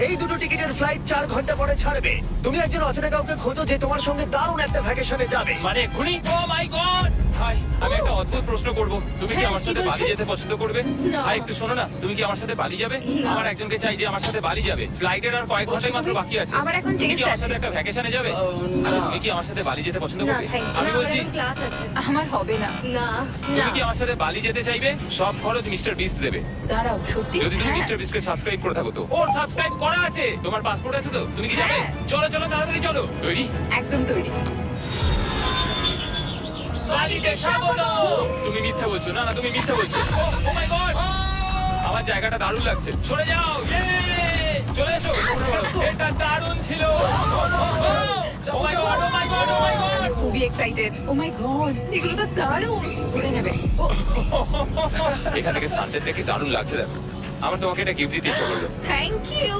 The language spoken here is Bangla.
এই দুটো টিকিটের ফ্লাইট 4 ঘন্টা পরে ছাড়বে। তুমি একজন অচেনা কাউকে খোঁজো যে তোমার সঙ্গে দারুণ একটা ভ্যাকেশনে যাবে। মানে এক্ষুনি? ও মাই গড! হাই, আমি একটা অদ্ভুত প্রশ্ন করব। তুমি কি হ্যাঁ, আমার কি সাথে বলছো? বালি যেতে পছন্দ করবে? না। হাই, একটু শোনো না, তুমি কি আমার সাথে বালি যাবে? না। আমার একজনকে চাই যে আমার সাথে বালি যাবে। ফ্লাইটের আর কয়েক ঘন্টাই মাত্র বাকি আছে। আমার এখন তুমি কি test আমার সাথে আছে। একটা ভ্যাকেশনে যাবে? তুমি কি আমার সাথে বালি যেতে পছন্দ না, করবে? thank you. আমি বলছি, ক্লাস আছে। আমার হবে না। না। তুমি কি আমার সাথে বালি যেতে চাইবে? সব খরচ মিস্টার বিস্ট দেবে। দাঁড়াও, সত্যি? যদি তুমি হ্যাঁ। মিস্টার বিস্টকে সাবস্ক্রাইব করে থাকো তো। ওর সাবস্ক্রাইব করা আছে। তোমার পাসপোর্ট আছে তো? তুমি কি যাবে? হ্যাঁ। চলো চলো, তাড়াতাড়ি চলো। তৈরি? একদম তৈরি। বালিতে স্বাগত। তুমি মিথ্যা বলছো। না না, তুমি মিথ্যা বলছো। ও মাই গড! আমার জায়গাটা দারুণ লাগছে। সরে যাও। চলে এসো। এটা দারুণ ছিল। ও মাই গড, ও মাই গড, ও মাই গড! খুবই এক্সাইটেড। ও মাই গড, এগুলো তো দারুণ। ঘুরে নেবে। ও, এখান থেকে সানসেট দেখে দারুণ লাগছে। দেখো, আমার তোমাকে এটা গিফট দিতে ইচ্ছে করলো। Thank you.